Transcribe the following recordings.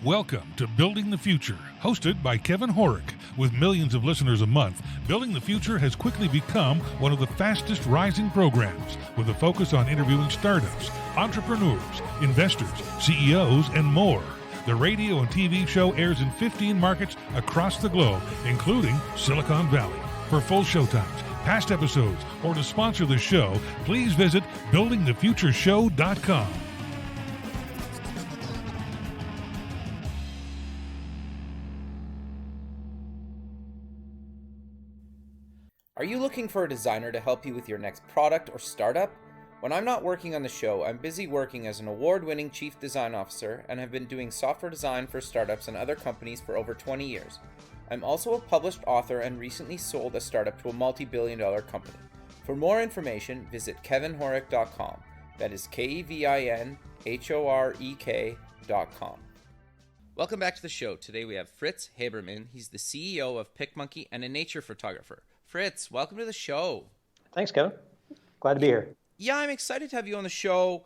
Welcome to Building the Future, hosted by Kevin Horick. With millions of listeners a month, Building the Future has quickly become one of the fastest rising programs, with a focus on interviewing startups, entrepreneurs, investors, CEOs, and more. The radio and TV show airs in 15 markets across the globe, including Silicon Valley. For full showtimes, past episodes, or to sponsor the show, please visit buildingthefutureshow.com. Are you looking for a designer to help you with your next product or startup? When I'm not working on the show, I'm busy working as an award-winning chief design officer and have been doing software design for startups and other companies for over 20 years. I'm also a published author and recently sold a startup to a multi-billion-dollar company. For more information, visit kevinhorek.com. That is KEVINHOREK.com. Welcome back to the show. Today we have Frits Habermann. He's the CEO of PicMonkey and a nature photographer. Frits, welcome to the show. Thanks, Kevin. Glad to be here. Yeah, I'm excited to have you on the show.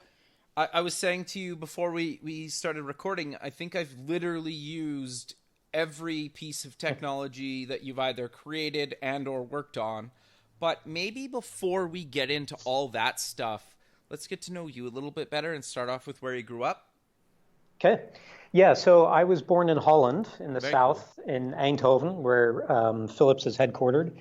I was saying to you before we started recording, I think I've literally used every piece of technology that you've either created and or worked on. But maybe before we get into all that stuff, let's get to know you a little bit better and start off with where you grew up. Okay. Yeah, so I was born in Holland in the south, in Eindhoven, where Philips is headquartered.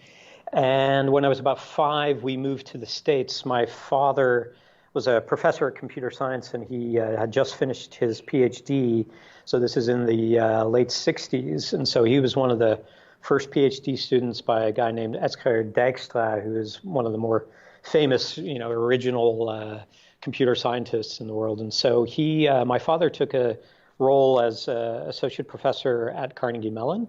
And when I was about 5, we moved to the States. My father was a professor at computer science, and he had just finished his PhD. So this is in the late 60s. And so he was one of the first PhD students by a guy named Edsger Dijkstra, who is one of the more famous, original computer scientists in the world. And so my father took a role as associate professor at Carnegie Mellon,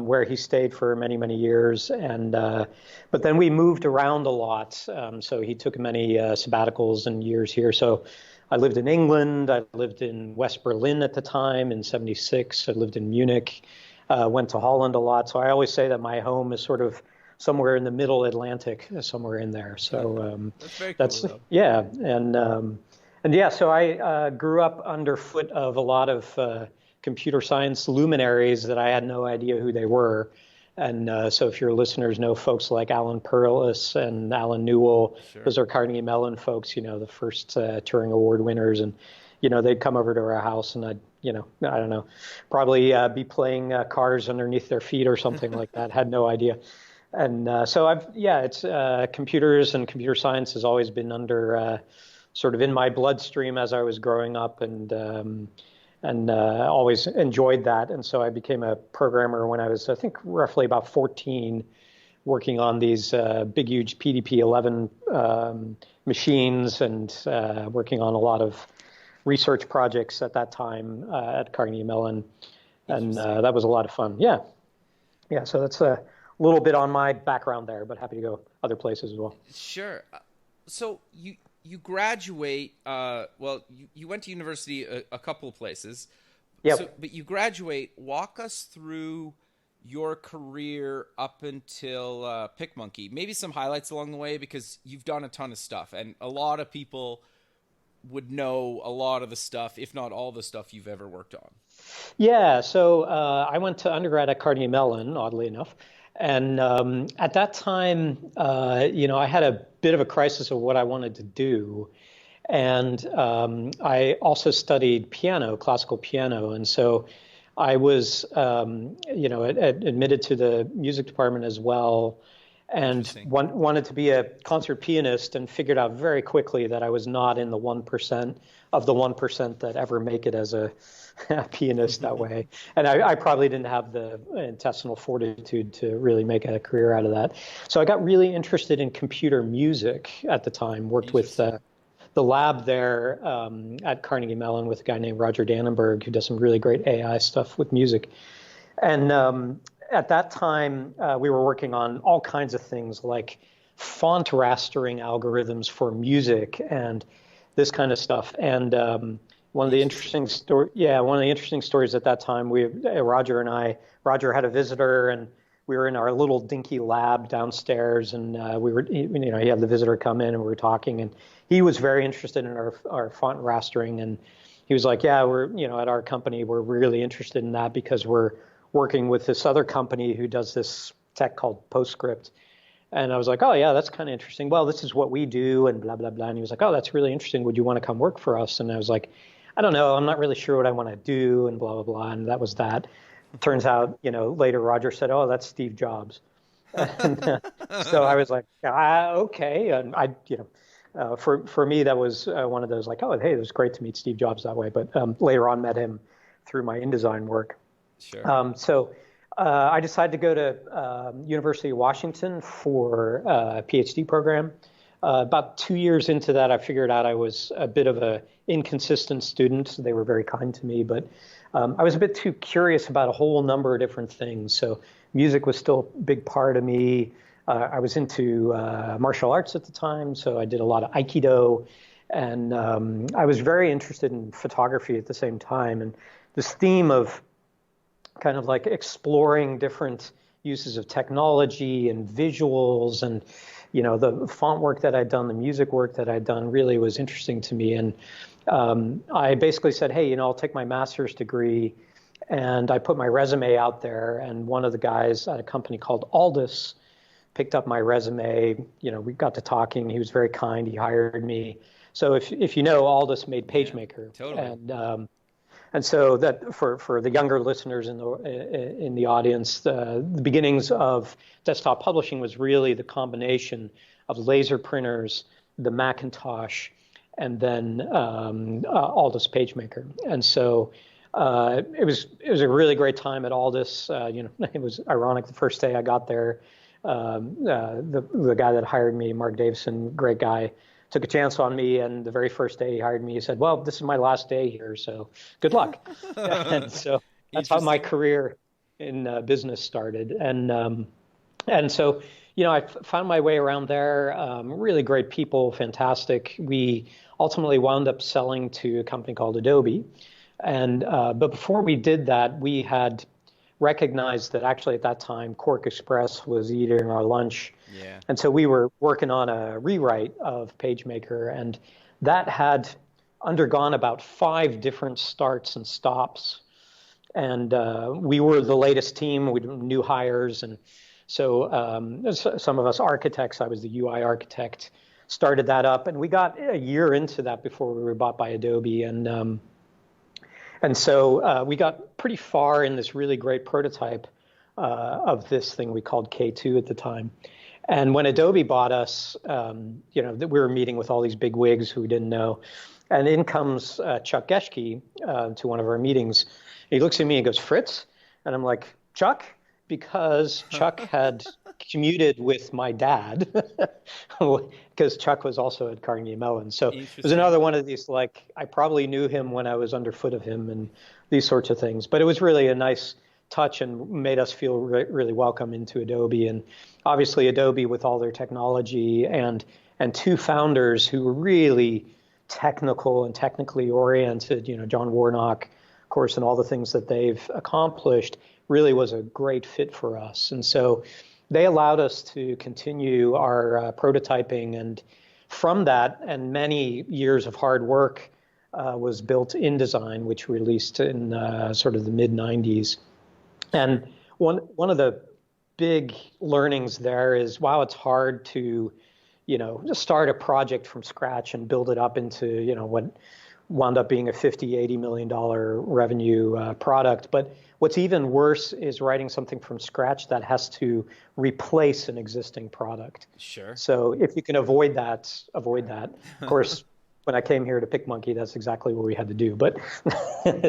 where he stayed for many, many years. And but then we moved around a lot. So he took many sabbaticals and years here. So I lived in England. I lived in West Berlin at the time in '76. I lived in Munich. Went to Holland a lot. So I always say that my home is sort of somewhere in the middle Atlantic, somewhere in there. So that's very cool, though. Yeah. And yeah, so I grew up underfoot of a lot of computer science luminaries that I had no idea who they were. And so if your listeners know folks like Alan Perlis and Alan Newell, sure. Those are Carnegie Mellon folks, the first Turing Award winners. And, they'd come over to our house and I'd, I don't know, probably be playing cars underneath their feet or something like that. Had no idea. And so it's computers and computer science has always been under sort of in my bloodstream as I was growing up, and always enjoyed that. And so I became a programmer when I was, I think, roughly about 14, working on these big, huge PDP-11 machines and working on a lot of research projects at that time at Carnegie Mellon. And that was a lot of fun. Yeah. So that's a little bit on my background there, but happy to go other places as well. Sure. So you graduate, you went to university a couple of places. Yep. But you graduate. Walk us through your career up until PicMonkey. Maybe some highlights along the way, because you've done a ton of stuff. And a lot of people would know a lot of the stuff, if not all the stuff you've ever worked on. Yeah, so I went to undergrad at Carnegie Mellon, oddly enough. And at that time, I had a bit of a crisis of what I wanted to do. And I also studied piano, classical piano. And so I was, admitted to the music department as well, and wanted to be a concert pianist, and figured out very quickly that I was not in the 1% of the 1% that ever make it as a pianist that way. And I probably didn't have the intestinal fortitude to really make a career out of that. So I got really interested in computer music at the time, worked with the lab there at Carnegie Mellon with a guy named Roger Dannenberg, who does some really great AI stuff with music. And at that time, we were working on all kinds of things like font rastering algorithms for music and this kind of stuff. And one of the interesting stories at that time, Roger had a visitor, and we were in our little dinky lab downstairs, and he had the visitor come in, and we were talking, and he was very interested in our font rastering, and he was like, yeah, at our company, we're really interested in that because we're working with this other company who does this tech called PostScript. And I was like, oh, yeah, that's kind of interesting. Well, this is what we do and blah, blah, blah. And he was like, oh, that's really interesting. Would you want to come work for us? And I was like, I don't know. I'm not really sure what I want to do and blah, blah, blah. And that was that. Turns out, later Roger said, oh, that's Steve Jobs. And so I was like, okay. And for me, that was one of those like, oh, hey, it was great to meet Steve Jobs that way. But later on met him through my InDesign work. Sure. So I decided to go to University of Washington for a PhD program. About 2 years into that, I figured out I was a bit of an inconsistent student. They were very kind to me, but I was a bit too curious about a whole number of different things. So music was still a big part of me. I was into martial arts at the time, so I did a lot of Aikido. And I was very interested in photography at the same time. And this theme of kind of like exploring different uses of technology and visuals and, the font work that I'd done, the music work that I'd done really was interesting to me. And I basically said, hey, I'll take my master's degree. And I put my resume out there. And one of the guys at a company called Aldus picked up my resume. We got to talking. He was very kind. He hired me. So if you know, Aldus made PageMaker. Totally. And so that for the younger listeners in the audience, the beginnings of desktop publishing was really the combination of laser printers, the Macintosh, and then Aldus PageMaker. And so it was a really great time at Aldus. It was ironic the first day I got there, the guy that hired me, Mark Davison, great guy, took a chance on me, and the very first day he hired me, he said, well, this is my last day here, so good luck. And so that's how my career in business started. And so, I found my way around there, really great people, fantastic. We ultimately wound up selling to a company called Adobe. And but before we did that, we had recognized that actually at that time, Quark Express was eating our lunch. Yeah. And so we were working on a rewrite of PageMaker, and that had undergone about 5 different starts and stops. And we were the latest team, we were new hires. And so some of us architects, I was the UI architect, started that up. And we got a year into that before we were bought by Adobe. And so we got pretty far in this really great prototype of this thing we called K2 at the time. And when Adobe bought us, we were meeting with all these big wigs who we didn't know. And in comes Chuck Geschke to one of our meetings. He looks at me and goes, Fritz? And I'm like, Chuck? Because Chuck had commuted with my dad, because Chuck was also at Carnegie Mellon. So it was another one of these, like, I probably knew him when I was underfoot of him and these sorts of things. But it was really a nice touch and made us feel really welcome into Adobe. And obviously Adobe with all their technology and 2 founders who were really technical and technically oriented, John Warnock, of course, and all the things that they've accomplished really was a great fit for us. And so they allowed us to continue our prototyping. And from that and many years of hard work was built InDesign, which released in sort of the mid-90s. And one of the big learnings there is, wow, it's hard to, just start a project from scratch and build it up into, what wound up being a $50-80 million revenue product. But what's even worse is writing something from scratch that has to replace an existing product. Sure. So if you can avoid that. Of course, when I came here to PicMonkey, that's exactly what we had to do. But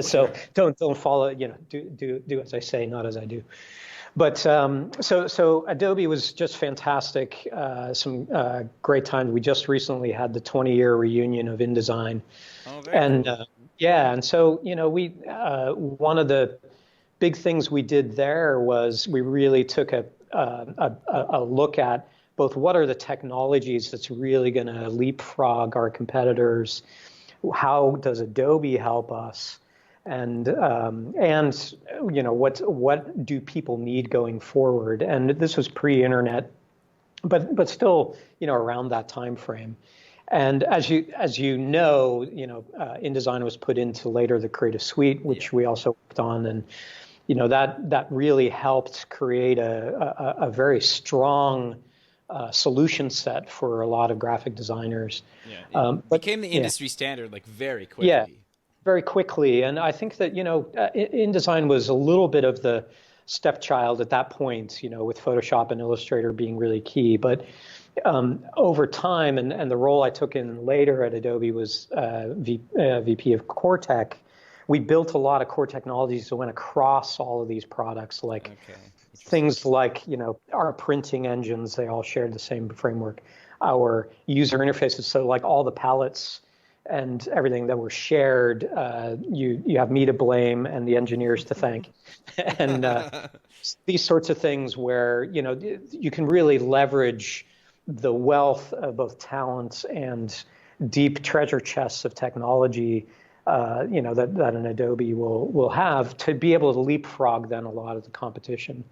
so don't follow, do as I say, not as I do. But so Adobe was just fantastic. Some great times. We just recently had the 20-year reunion of InDesign. Oh, very cool. And so we one of the big things we did there was we really took a look at both what are the technologies that's really going to leapfrog our competitors, how does Adobe help us, and what do people need going forward? And this was pre-internet, but still around that time frame. And as you know, InDesign was put into later the Creative Suite, which we also worked on, and that really helped create a very strong solution set for a lot of graphic designers. Yeah, it became the industry standard like very quickly. Yeah, very quickly. And I think that, InDesign was a little bit of the stepchild at that point, with Photoshop and Illustrator being really key. But over time, and the role I took in later at Adobe was VP of Core Tech, we built a lot of core technologies that went across all of these products, like things like, our printing engines, they all shared the same framework, our user interfaces. So like all the palettes and everything that were shared, you have me to blame and the engineers to thank. And these sorts of things where, you can really leverage the wealth of both talent and deep treasure chests of technology that an Adobe will have to be able to leapfrog then a lot of the competition.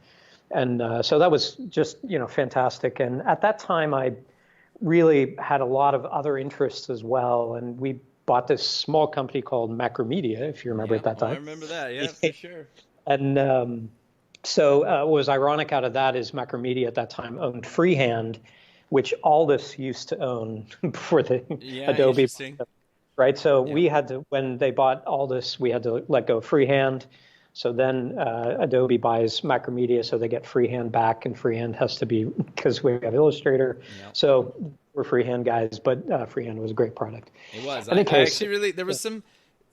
And so that was just, fantastic. And at that time, I really had a lot of other interests as well. And we bought this small company called Macromedia, if you remember at that time. I remember that, yeah, for sure. And so what was ironic out of that is Macromedia at that time owned Freehand, which Aldus used to own before the Adobe. Right. So we had to, when they bought Aldus, we had to let go of Freehand. So then Adobe buys Macromedia, so they get Freehand back, and Freehand has to be, because we have Illustrator. Yep. So we're Freehand guys, but Freehand was a great product. It was. I actually really, there was some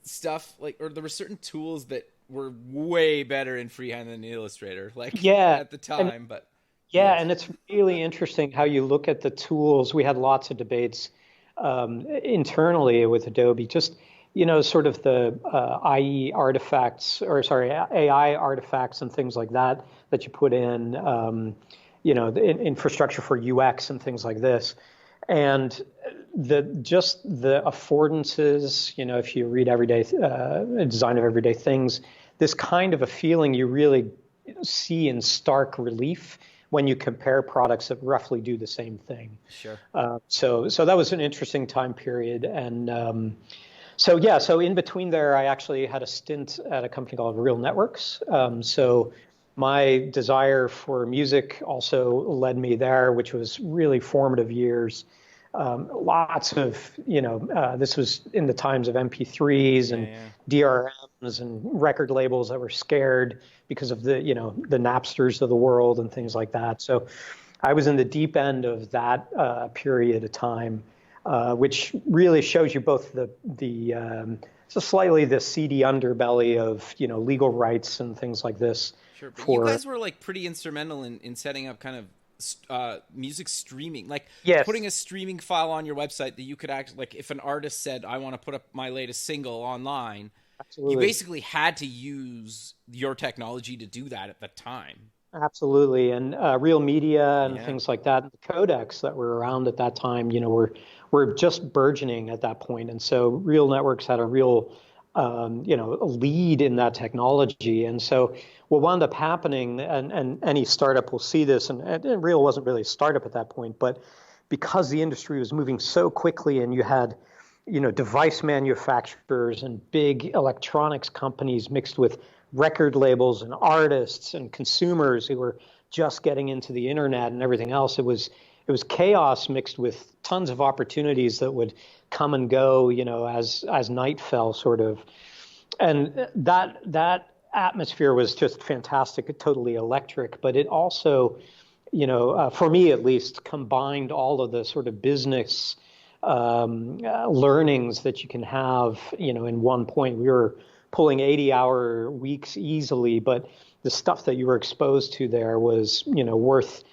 stuff or there were certain tools that were way better in Freehand than Illustrator, at the time. And it's really interesting how you look at the tools. We had lots of debates internally with Adobe, just sort of the AI artifacts and things like that you put in, the infrastructure for UX and things like this. And the affordances, if you read Everyday Design of Everyday Things, this kind of a feeling you really see in stark relief when you compare products that roughly do the same thing. Sure. So that was an interesting time period. And so in between there, I actually had a stint at a company called Real Networks. So my desire for music also led me there, which was really formative years. Lots of, this was in the times of MP3s and DRMs and record labels that were scared because of the Napsters of the world and things like that. So I was in the deep end of that period of time, which really shows you both so slightly the seedy underbelly of, legal rights and things like this. Sure, but you guys were pretty instrumental in setting up kind of music streaming, putting a streaming file on your website that you could actually, if an artist said, I want to put up my latest single online, Absolutely. You basically had to use your technology to do that at the time. Absolutely. And Real Media and things like that, the codecs that were around at that time, were just burgeoning at that point. And so Real Networks had a real a lead in that technology. And so what wound up happening, and any startup will see this, and Real wasn't really a startup at that point, but because the industry was moving so quickly and you had, device manufacturers and big electronics companies mixed with record labels and artists and consumers who were just getting into the internet and everything else, it was chaos mixed with tons of opportunities that would come and go, as night fell, sort of. And that atmosphere was just fantastic, totally electric. But it also, for me at least, combined all of the sort of business learnings that you can have, in one point. We were pulling 80-hour weeks easily, but the stuff that you were exposed to there was, worth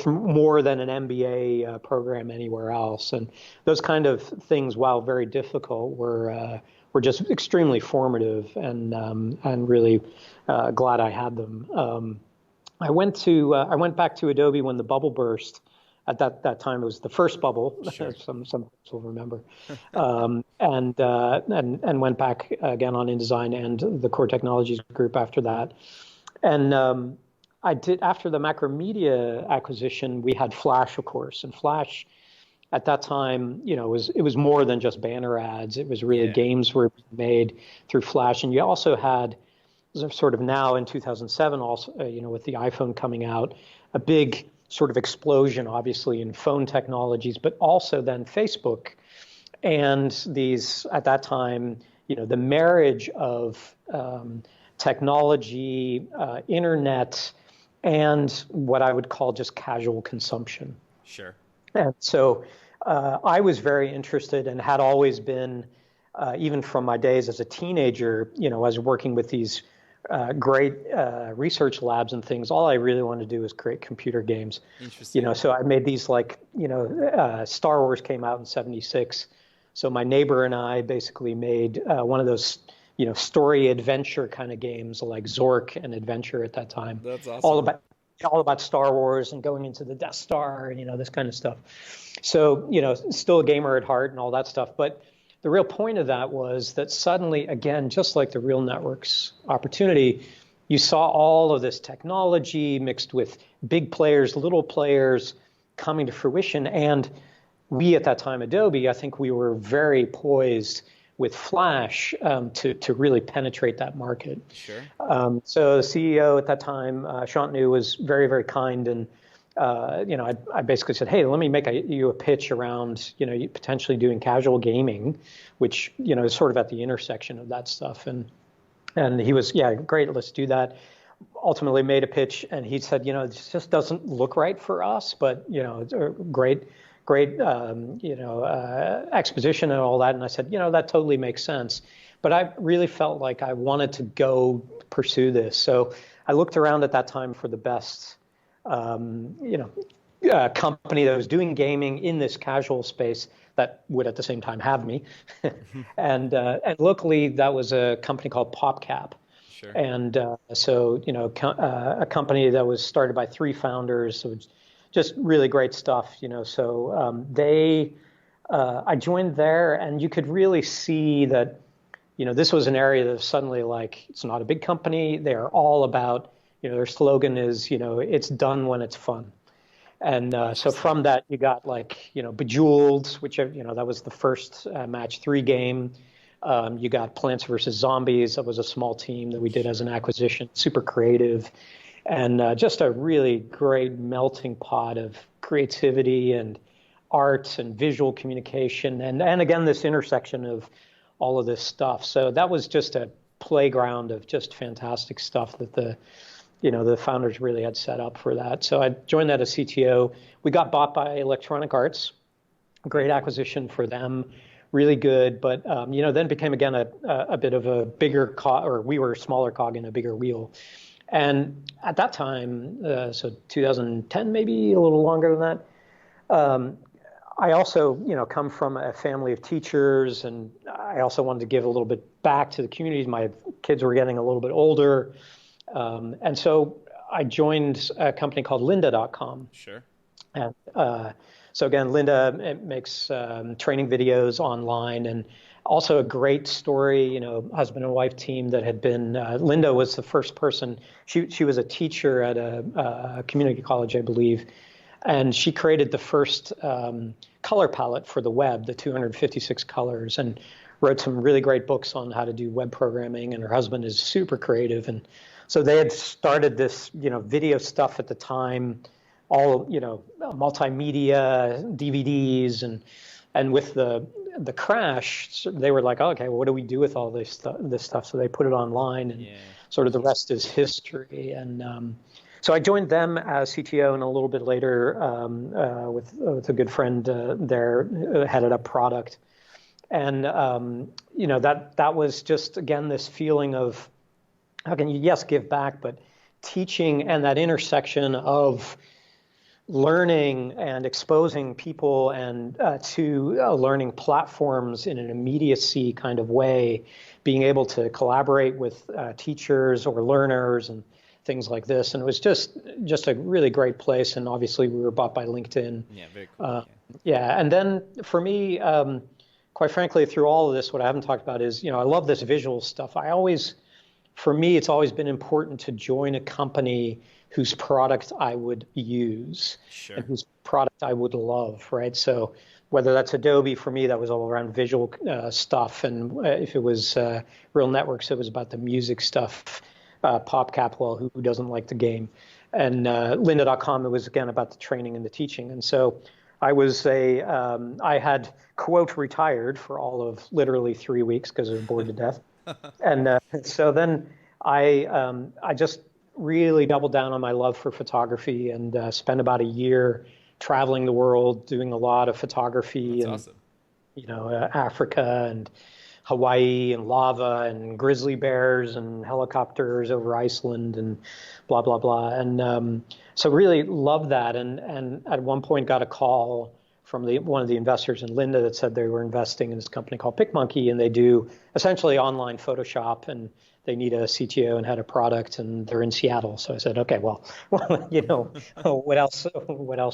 more than an MBA program anywhere else. And those kind of things, while very difficult, were just extremely formative, and really glad I had them. I went back to Adobe when the bubble burst. At that time, it was the first bubble. Sure. Some folks will remember, and went back again on InDesign and the Core Technologies group after that. And I did, after the Macromedia acquisition, we had Flash, of course, and Flash at that time, it was more than just banner ads. It was really games were made through Flash, and you also had sort of now in 2007, also with the iPhone coming out, a big sort of explosion, obviously, in phone technologies, but also then Facebook and these at that time, the marriage of technology, internet, and what I would call just casual consumption. Sure. And so I was very interested and had always been, even from my days as a teenager, I was working with these great research labs and things. All I really wanted to do was create computer games. Interesting. So I made these Star Wars came out in '76. So my neighbor and I basically made one of those, story adventure kind of games like Zork and Adventure at that time. That's awesome. All about Star Wars and going into the Death Star and, this kind of stuff. So, still a gamer at heart and all that stuff. But the real point of that was that suddenly, again, just like the real networks opportunity, you saw all of this technology mixed with big players, little players coming to fruition. And we at that time, Adobe, I think we were very poised with Flash to really penetrate that market. Sure. So the CEO at that time, Shantanu, was very, very kind. And, I basically said, hey, let me make you a pitch around, potentially doing casual gaming, which, is sort of at the intersection of that stuff. And he was, yeah, great, let's do that. Ultimately made a pitch, and he said, this just doesn't look right for us, but, it's a great exposition and all that. And I said, that totally makes sense. But I really felt like I wanted to go pursue this. So I looked around at that time for the best, company that was doing gaming in this casual space that would at the same time have me. And locally, that was a company called PopCap. Sure. And a company that was started by 3 founders. So just really great stuff, So I joined there, and you could really see that, this was an area that suddenly it's not a big company. They're all about, their slogan is, it's done when it's fun. And so from that, you got Bejeweled, which, that was the first match 3 game. You got Plants vs. Zombies. That was a small team that we did as an acquisition, super creative. And just a really great melting pot of creativity and art and visual communication. And again, this intersection of all of this stuff. So that was just a playground of just fantastic stuff that the founders really had set up for that. So I joined that as CTO. We got bought by Electronic Arts, great acquisition for them, really good. But, then became, again, a bit of a bigger cog, or we were a smaller cog in a bigger wheel. And at that time, so 2010, maybe a little longer than that, I also, come from a family of teachers, and I also wanted to give a little bit back to the community. My kids were getting a little bit older. And so I joined a company called lynda.com. Sure. And so again, Lynda makes training videos online, and also a great story, husband and wife team that had been, Lynda was the first person, she was a teacher at a community college, I believe, and she created the first color palette for the web, the 256 colors, and wrote some really great books on how to do web programming, and her husband is super creative. And so they had started this, video stuff at the time, all, multimedia, DVDs, and with the crash, they were like, oh, okay, well, what do we do with all this stuff? So they put it online, and sort of the rest is history. And so I joined them as CTO, and a little bit later with a good friend there, headed up product. And, that was just, again, this feeling of how can you, give back, but teaching and that intersection of learning and exposing people and to learning platforms in an immediacy kind of way, being able to collaborate with teachers or learners and things like this. And it was just a really great place. And obviously we were bought by LinkedIn. Yeah, very cool. And then for me, quite frankly, through all of this, what I haven't talked about is, I love this visual stuff. For me, it's always been important to join a company whose product I would use, sure, and whose product I would love, right? So whether that's Adobe, for me, that was all around visual stuff. And if it was Real Networks, it was about the music stuff. PopCap, well, who doesn't like the game? And lynda.com, it was, again, about the training and the teaching. And so I had, quote, retired for all of literally 3 weeks because I was bored to death. And so then I just really doubled down on my love for photography and spent about a year traveling the world, doing a lot of photography. That's and awesome. Africa and Hawaii and lava and grizzly bears and helicopters over Iceland and blah, blah, blah. And so really loved that. And at one point got a call from one of the investors in Lynda that said they were investing in this company called PicMonkey, and they do essentially online Photoshop, and they need a CTO and head of product, and they're in Seattle. So I said, okay, well, what else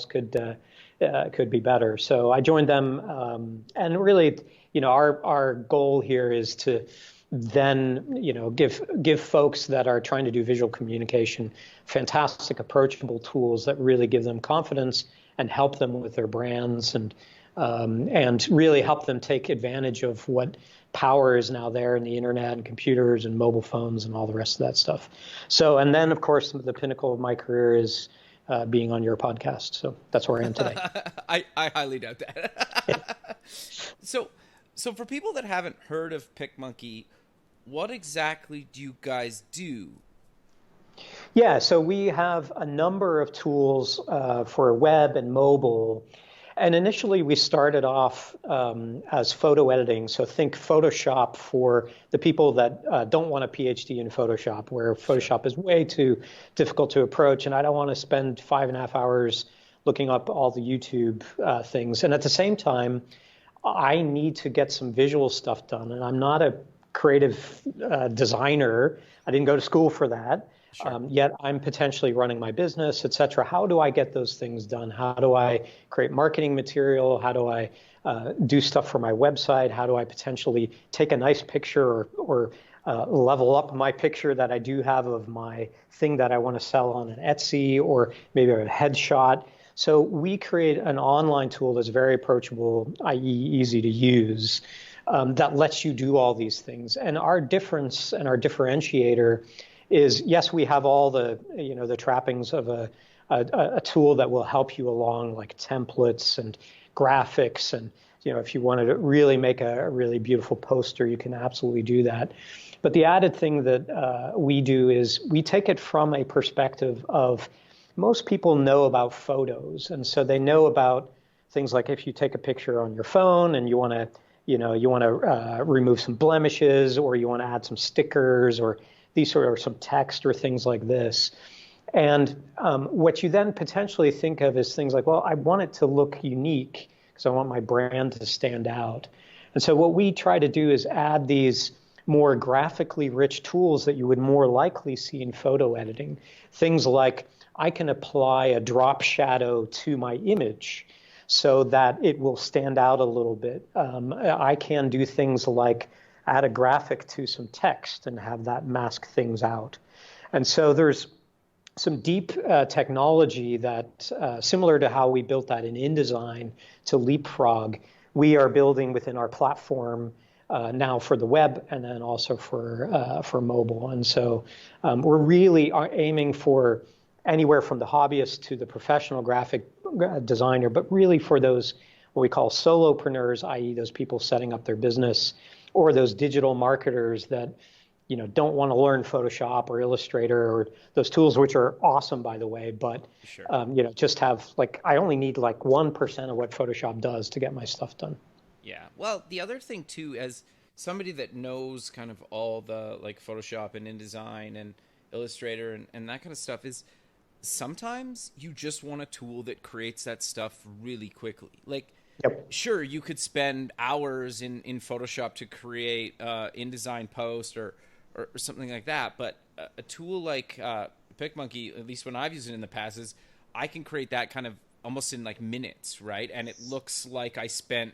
could be better? So I joined them, and really, our goal here is to then, give folks that are trying to do visual communication fantastic, approachable tools that really give them confidence and help them with their brands, and really help them take advantage of what power is now there in the internet and computers and mobile phones and all the rest of that stuff. So, and then of course the pinnacle of my career is being on your podcast. So that's where I am today. I highly doubt that. So for people that haven't heard of PicMonkey, what exactly do you guys do? Yeah, so we have a number of tools for web and mobile. And initially we started off as photo editing. So think Photoshop for the people that don't want a PhD in Photoshop, where Photoshop is way too difficult to approach. And I don't want to spend 5.5 hours looking up all the YouTube things. And at the same time, I need to get some visual stuff done. And I'm not a creative designer. I didn't go to school for that. Sure. Yet I'm potentially running my business, et cetera. How do I get those things done? How do I create marketing material? How do I do stuff for my website? How do I potentially take a nice picture or level up my picture that I do have of my thing that I want to sell on an Etsy, or maybe a headshot? So we create an online tool that's very approachable, i.e. easy to use, that lets you do all these things. And our difference and our differentiator is, yes, we have all the trappings of a tool that will help you along, like templates and graphics, and if you wanted to really make a really beautiful poster, you can absolutely do that. But the added thing that we do is we take it from a perspective of, most people know about photos, and so they know about things like if you take a picture on your phone and you want to remove some blemishes, or you want to add some stickers, or these sort of some text or things like this. And what you then potentially think of is things like, well, I want it to look unique because I want my brand to stand out. And so what we try to do is add these more graphically rich tools that you would more likely see in photo editing. Things like, I can apply a drop shadow to my image so that it will stand out a little bit. I can do things like add a graphic to some text and have that mask things out. And so there's some deep technology that, similar to how we built that in InDesign to leapfrog, we are building within our platform now for the web, and then also for mobile. And so we're really aiming for anywhere from the hobbyist to the professional graphic designer, but really for those what we call solopreneurs, i.e. those people setting up their business, or those digital marketers that don't want to learn Photoshop or Illustrator or those tools, which are awesome, by the way, but Sure. Just have I only need 1% of what Photoshop does to get my stuff done. Yeah. Well, the other thing too, as somebody that knows kind of all the Photoshop and InDesign and Illustrator and that kind of stuff, is sometimes you just want a tool that creates that stuff really quickly. Yep. Sure, you could spend hours in Photoshop to create InDesign post or something like that, but a tool like PicMonkey, at least when I've used it in the past, is I can create that kind of almost in minutes, right? And it looks like I spent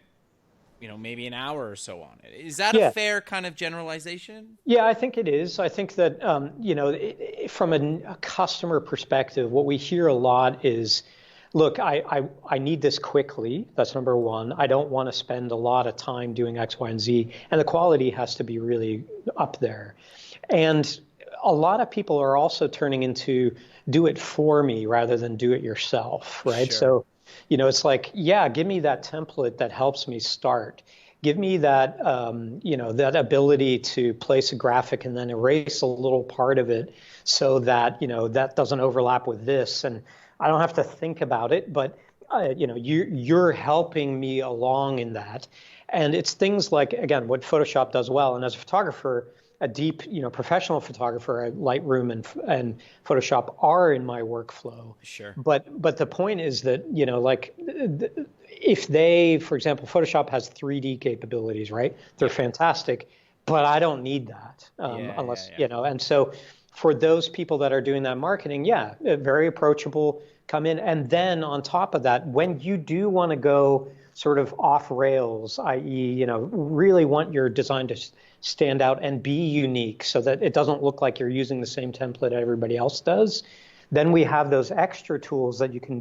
maybe an hour or so on it. Is that a fair kind of generalization? Yeah, I think it is. I think that from a customer perspective, what we hear a lot is, look, I need this quickly. That's number one. I don't want to spend a lot of time doing X, Y, and Z. And the quality has to be really up there. And a lot of people are also turning into do it for me rather than do it yourself, right? Sure. So, it's like, yeah, give me that template that helps me start. Give me that, that ability to place a graphic and then erase a little part of it so that, that doesn't overlap with this. And I don't have to think about it, but, you're helping me along in that. And it's things like, again, what Photoshop does well. And as a photographer, a deep, professional photographer, Lightroom and Photoshop are in my workflow. Sure. But the point is that, if they, for example, Photoshop has 3D capabilities, right? They're fantastic, but I don't need that unless, and so for those people that are doing that marketing, very approachable, come in. And then on top of that, when you do want to go sort of off rails, i.e., really want your design to stand out and be unique so that it doesn't look like you're using the same template everybody else does, then we have those extra tools that you can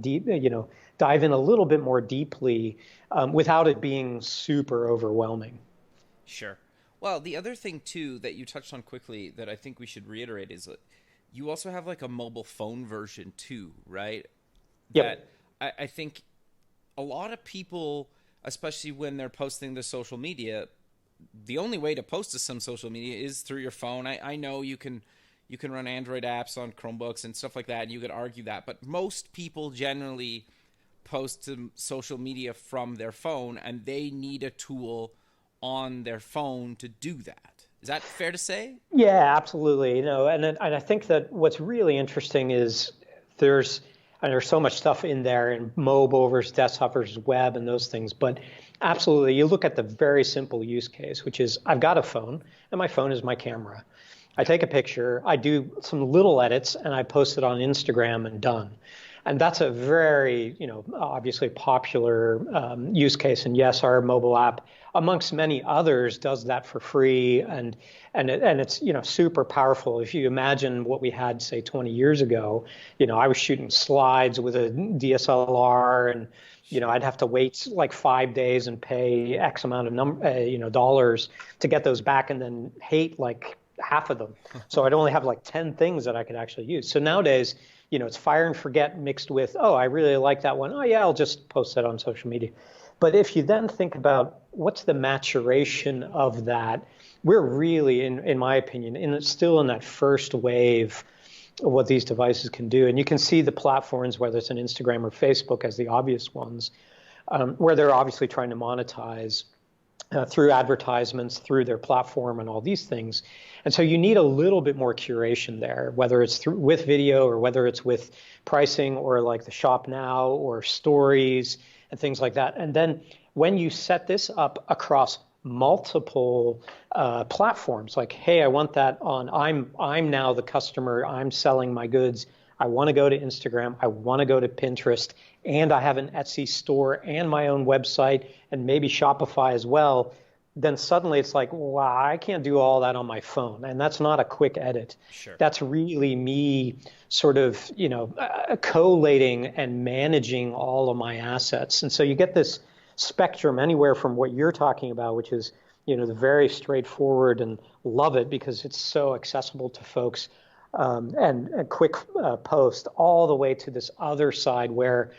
dive in a little bit more deeply without it being super overwhelming. Sure. Well, the other thing too that you touched on quickly that I think we should reiterate is that you also have like a mobile phone version too, right? Yep. That I think a lot of people, especially when they're posting to social media, the only way to post to some social media is through your phone. I know you can run Android apps on Chromebooks and stuff like that, and you could argue that, but most people generally post to social media from their phone, and they need a tool on their phone to do that. Is that fair to say? Yeah, absolutely. And I think that what's really interesting is there's so much stuff in there in mobile versus desktop versus web and those things. But absolutely, you look at the very simple use case, which is I've got a phone and my phone is my camera. I take a picture, I do some little edits, and I post it on Instagram and done. And that's a very, obviously popular use case. And yes, our mobile app, amongst many others, does that for free. And it's, super powerful. If you imagine what we had, say, 20 years ago, I was shooting slides with a DSLR and, I'd have to wait like 5 days and pay X amount of dollars to get those back and then hate like half of them. So I'd only have like 10 things that I could actually use. So nowadays, it's fire and forget mixed with, oh, I really like that one. Oh, yeah, I'll just post that on social media. But if you then think about what's the maturation of that, we're really, in my opinion, it's still in that first wave of what these devices can do. And you can see the platforms, whether it's an Instagram or Facebook as the obvious ones, where they're obviously trying to monetize through advertisements, through their platform and all these things. And so you need a little bit more curation there, whether it's with video or whether it's with pricing or like the shop now or stories and things like that. And then when you set this up across multiple platforms, like, hey, I want that on, I'm now the customer, I'm selling my goods. I want to go to Instagram. I want to go to Pinterest, and I have an Etsy store and my own website and maybe Shopify as well. Then suddenly it's like, wow, I can't do all that on my phone. And that's not a quick edit. Sure. That's really me sort of, collating and managing all of my assets. And so you get this spectrum anywhere from what you're talking about, which is, the very straightforward, and love it because it's so accessible to folks, and a quick post, all the way to this other side where,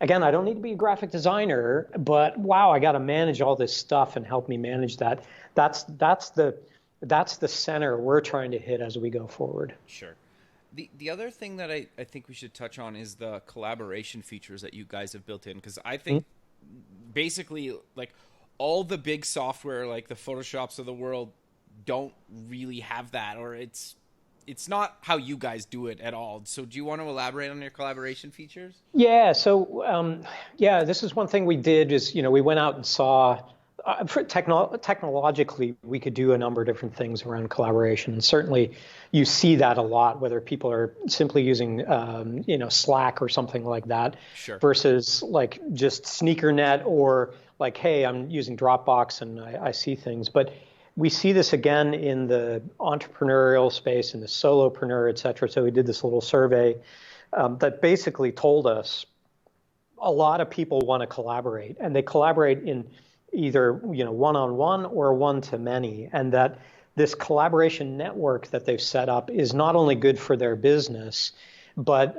again, I don't need to be a graphic designer, but wow, I got to manage all this stuff and help me manage that. That's the center we're trying to hit as we go forward. Sure. The other thing that I think we should touch on is the collaboration features that you guys have built in, because I think basically like all the big software like the Photoshops of the world don't really have that, or it's not how you guys do it at all. So do you want to elaborate on your collaboration features? Yeah. So, this is one thing we did is, we went out and saw technologically, we could do a number of different things around collaboration. And certainly you see that a lot, whether people are simply using, Slack or something like that, sure, versus like just SneakerNet or like, hey, I'm using Dropbox and I see things. But we see this again in the entrepreneurial space, in the solopreneur, et cetera. So we did this little survey that basically told us a lot of people want to collaborate, and they collaborate in either one-on-one or one-to-many, and that this collaboration network that they've set up is not only good for their business, but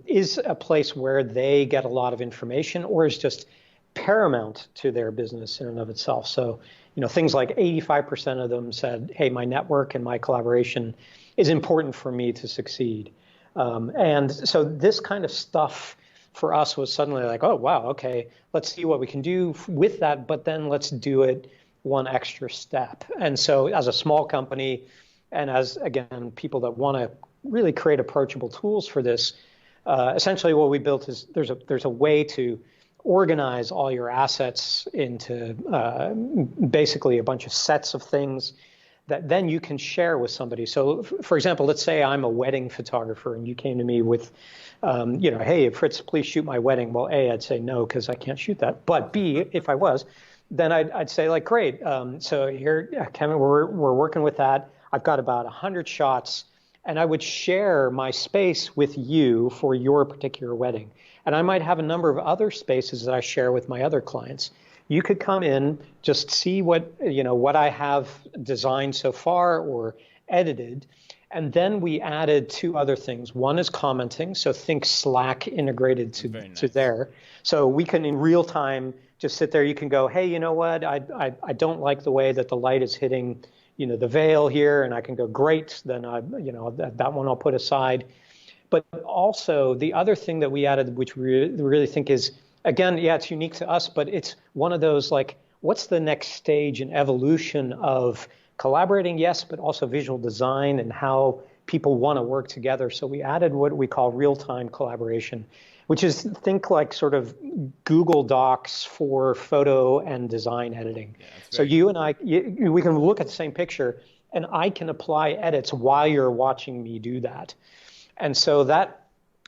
is a place where they get a lot of information, or is just paramount to their business in and of itself. So, things like 85% of them said, hey, my network and my collaboration is important for me to succeed. And so this kind of stuff for us was suddenly like, oh, wow, okay, let's see what we can do with that, but then let's do it one extra step. And so as a small company, and as, again, people that want to really create approachable tools for this, essentially what we built is there's a way to organize all your assets into basically a bunch of sets of things that then you can share with somebody. So, for example, let's say I'm a wedding photographer and you came to me with, hey, Fritz, please shoot my wedding. Well, A, I'd say no, because I can't shoot that. But B, if I was, then I'd say, like, great. So here, Kevin, we're working with that. I've got about 100 shots, and I would share my space with you for your particular wedding. And I might have a number of other spaces that I share with my other clients. You could come in, just see what I have designed so far or edited. And then we added two other things. One is commenting. So think Slack integrated to there. So we can in real time just sit there. You can go, hey, you know what? I don't like the way that the light is hitting, the veil here. And I can go, great. Then that one I'll put aside. But also the other thing that we added, which we really think is, again, yeah, it's unique to us, but it's one of those, like, what's the next stage in evolution of collaborating, yes, but also visual design and how people want to work together. So we added what we call real-time collaboration, which is, think like sort of Google Docs for photo and design editing. Yeah, so you and I, we can look at the same picture and I can apply edits while you're watching me do that. And so that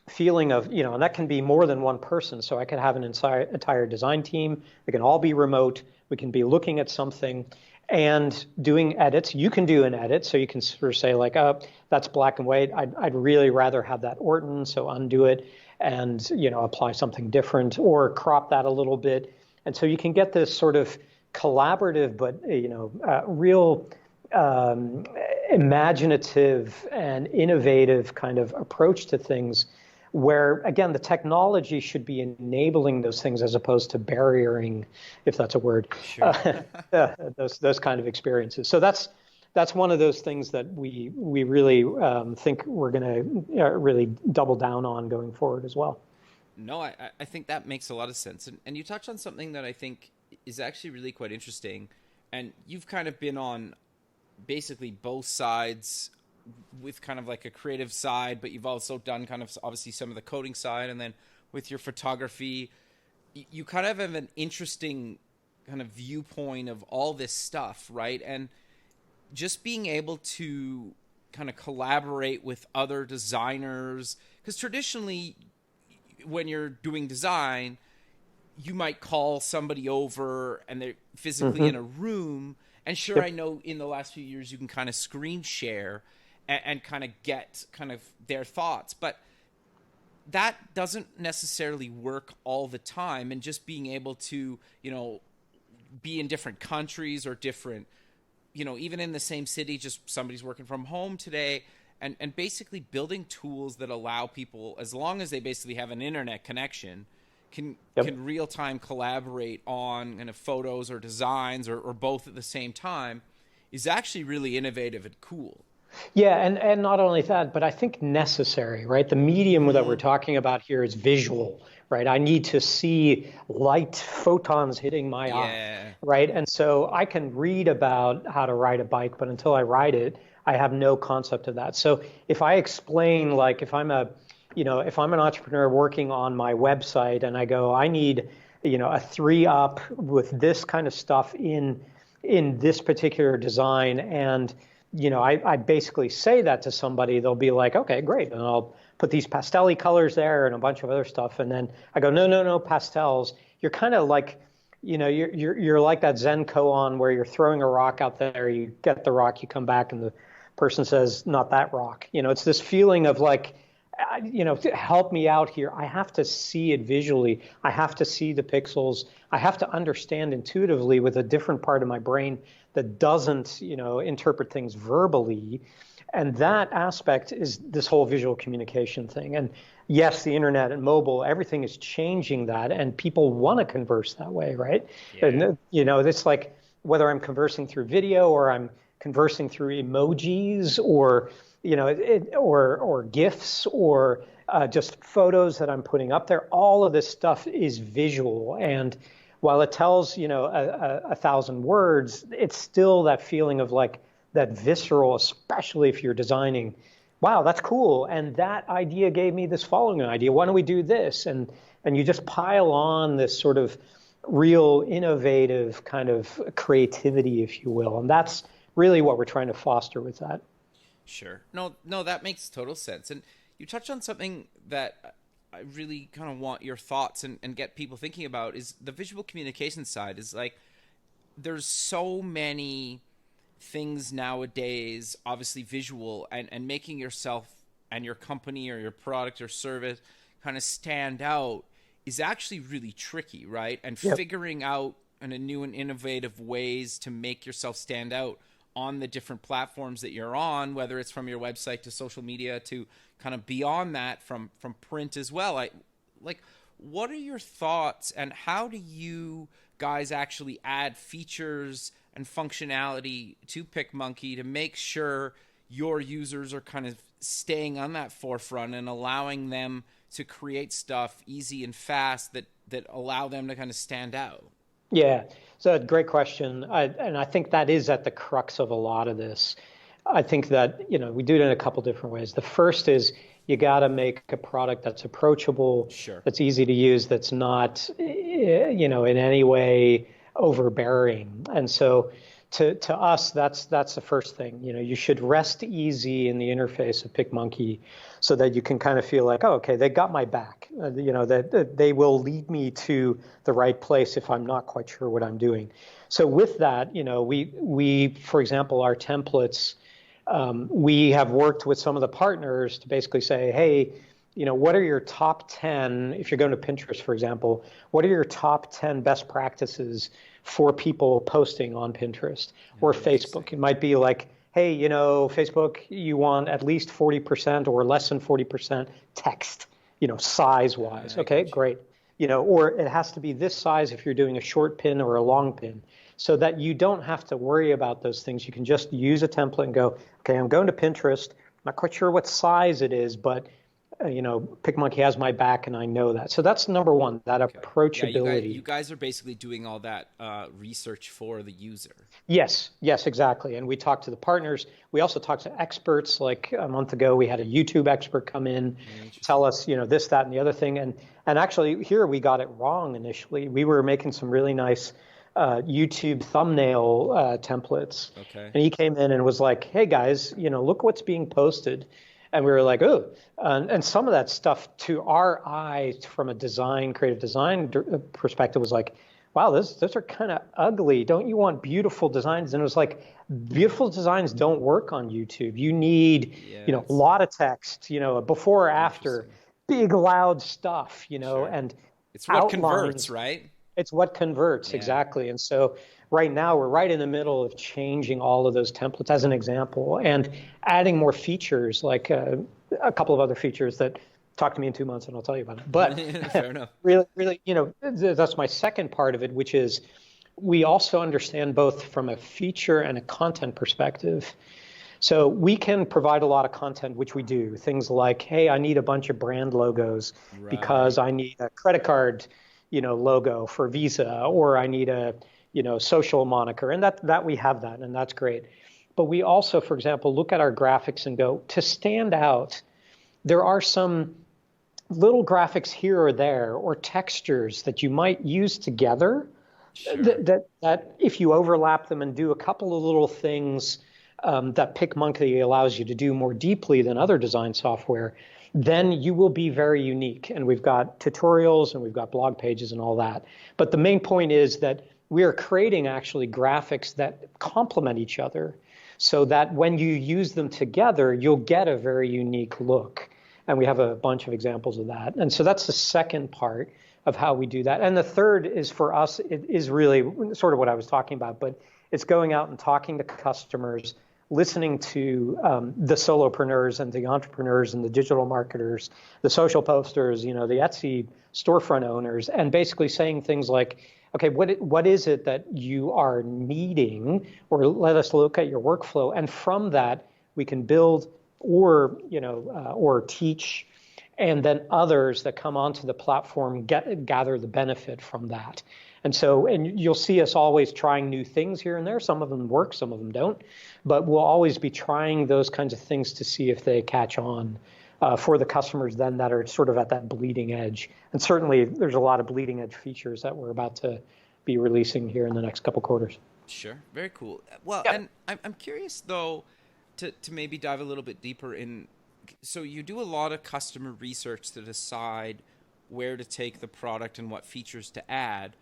feeling of, and that can be more than one person. So I could have an entire design team. We can all be remote. We can be looking at something and doing edits. You can do an edit. So you can sort of say, like, oh, that's black and white. I'd really rather have that Orton. So undo it and, apply something different, or crop that a little bit. And so you can get this sort of collaborative, but, real imaginative and innovative kind of approach to things, where, again, the technology should be enabling those things as opposed to barriering, if that's a word, sure. those kind of experiences. So that's one of those things that we really think we're going to really double down on going forward as well. No, I think that makes a lot of sense. And you touched on something that I think is actually really quite interesting. And you've kind of been on basically both sides, with kind of like a creative side, but you've also done kind of obviously some of the coding side, and then with your photography, you kind of have an interesting kind of viewpoint of all this stuff, right? And just being able to kind of collaborate with other designers, because traditionally when you're doing design, you might call somebody over and they're physically in a room. And sure, yep. I know in the last few years you can kind of screen share and kind of get kind of their thoughts, but that doesn't necessarily work all the time. And just being able to, be in different countries or different, even in the same city, just somebody's working from home today, and basically building tools that allow people, as long as they basically have an internet connection, can real-time collaborate on kind of photos or designs or both at the same time, is actually really innovative and cool. Yeah, and not only that, but I think necessary, right? The medium that we're talking about here is visual, right? I need to see light photons hitting my eye, right? And so I can read about how to ride a bike, but until I ride it, I have no concept of that. So if I explain, like, if I'm an entrepreneur working on my website and I go, I need, a 3-up with this kind of stuff in this particular design, and I basically say that to somebody, they'll be like, okay, great. And I'll put these pastel-y colors there and a bunch of other stuff. And then I go, no, pastels. You're kind of like, you're like that Zen koan where you're throwing a rock out there, you get the rock, you come back and the person says, not that rock. It's this feeling of like, to help me out here. I have to see it visually. I have to see the pixels. I have to understand intuitively with a different part of my brain that doesn't, interpret things verbally. And that aspect is this whole visual communication thing. And yes, the internet and mobile, everything is changing that, and people want to converse that way, right? Yeah. And, it's like whether I'm conversing through video or I'm conversing through emojis or or GIFs or just photos that I'm putting up there. All of this stuff is visual. And while it tells, 1,000 words, it's still that feeling of like that visceral, especially if you're designing, wow, that's cool. And that idea gave me this following idea. Why don't we do this? And you just pile on this sort of real innovative kind of creativity, if you will. And that's really what we're trying to foster with that. Sure. No, that makes total sense. And you touched on something that I really kind of want your thoughts and get people thinking about is the visual communication side. Is like, there's so many things nowadays, obviously visual, and making yourself and your company or your product or service kind of stand out is actually really tricky, right? And yep. Figuring out new and innovative ways to make yourself stand out on the different platforms that you're on, whether it's from your website to social media to kind of beyond that from print as well. What are your thoughts, and how do you guys actually add features and functionality to PicMonkey to make sure your users are kind of staying on that forefront and allowing them to create stuff easy and fast that allow them to kind of stand out? Yeah, so great question. And I think that is at the crux of a lot of this. I think that, we do it in a couple different ways. The first is you got to make a product that's approachable, sure, that's easy to use, that's not, in any way overbearing. And so to us, that's the first thing. You should rest easy in the interface of PicMonkey so that you can kind of feel like, oh, okay, they got my back. That they will lead me to the right place if I'm not quite sure what I'm doing. So with that, we for example, our templates, we have worked with some of the partners to basically say, hey, what are your top 10, if you're going to Pinterest, for example, what are your top 10 best practices for people posting on Pinterest or Facebook? It might be like, hey, Facebook, you want at least 40% or less than 40% text, size-wise. Okay, great. Or it has to be this size if you're doing a short pin or a long pin, so that you don't have to worry about those things. You can just use a template and go, okay, I'm going to Pinterest. I'm not quite sure what size it is, but PicMonkey has my back, and I know that. So that's number one, that approachability. Yeah, you guys are basically doing all that research for the user. Yes, exactly. And we talk to the partners. We also talk to experts. Like a month ago, we had a YouTube expert come in, tell us, this, that, and the other thing. And actually, here we got it wrong initially. We were making some really nice YouTube thumbnail templates. Okay. And he came in and was like, hey, guys, look what's being posted. And we were like, oh, and some of that stuff to our eye from a creative design perspective was like, wow, those are kind of ugly. Don't you want beautiful designs? And it was like, beautiful designs don't work on YouTube. You need, a lot of text, before or after, big, loud stuff, sure. And it's what converts, right? It's what converts, exactly. And so right now we're right in the middle of changing all of those templates as an example and adding more features, like a couple of other features that talk to me in 2 months and I'll tell you about it. But fair enough. really, that's my second part of it, which is we also understand both from a feature and a content perspective. So we can provide a lot of content, which we do. Things like, hey, I need a bunch of brand logos because I need a credit card, logo for Visa, or I need a, social moniker. And that we have that, and that's great. But we also, for example, look at our graphics and go, to stand out, there are some little graphics here or there, or textures that you might use together, sure, that if you overlap them and do a couple of little things that PicMonkey allows you to do more deeply than other design software, then you will be very unique. And we've got tutorials and we've got blog pages and all that. But the main point is that we are creating actually graphics that complement each other so that when you use them together, you'll get a very unique look. And we have a bunch of examples of that. And so that's the second part of how we do that. And the third is, for us, it is really sort of what I was talking about, but it's going out and talking to customers, listening to the solopreneurs and the entrepreneurs and the digital marketers, the social posters, the Etsy storefront owners, and basically saying things like, okay, what is it that you are needing, or let us look at your workflow, and from that we can build or teach, and then others that come onto the platform gather the benefit from that. And you'll see us always trying new things here and there. Some of them work, some of them don't, but we'll always be trying those kinds of things to see if they catch on for the customers then that are sort of at that bleeding edge. And certainly there's a lot of bleeding edge features that we're about to be releasing here in the next couple quarters. Sure, very cool. Well, yeah. And I'm curious though, to maybe dive a little bit deeper in, so you do a lot of customer research to decide where to take the product and what features to add.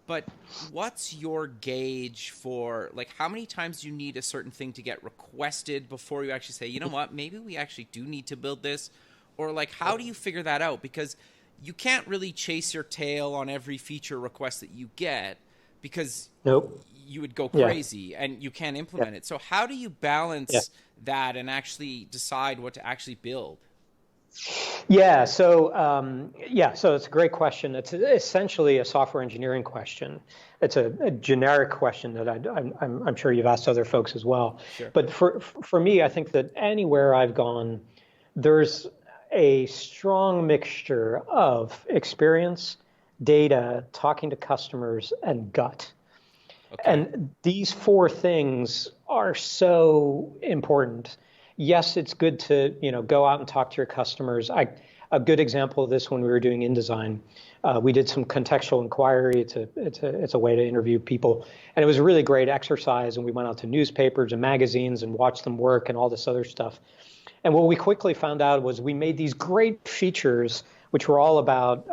But what's your gauge for, like, how many times do you need a certain thing to get requested before you actually say, you know what, maybe we actually do need to build this? Or, like, how do you figure that out? Because you can't really chase your tail on every feature request that you get, because you would go crazy and you can't implement it. So how do you balance that and actually decide what to actually build? Yeah, so it's a great question. It's essentially a software engineering question. It's a generic question that I'm sure you've asked other folks as well. Sure. But for me, I think that anywhere I've gone, there's a strong mixture of experience, data, talking to customers, and gut. Okay. And these four things are so important. Yes, it's good to go out and talk to your customers. A good example of this, when we were doing InDesign, we did some contextual inquiry. It's a way to interview people, and it was a really great exercise. And we went out to newspapers and magazines and watched them work and all this other stuff. And what we quickly found out was we made these great features, which were all about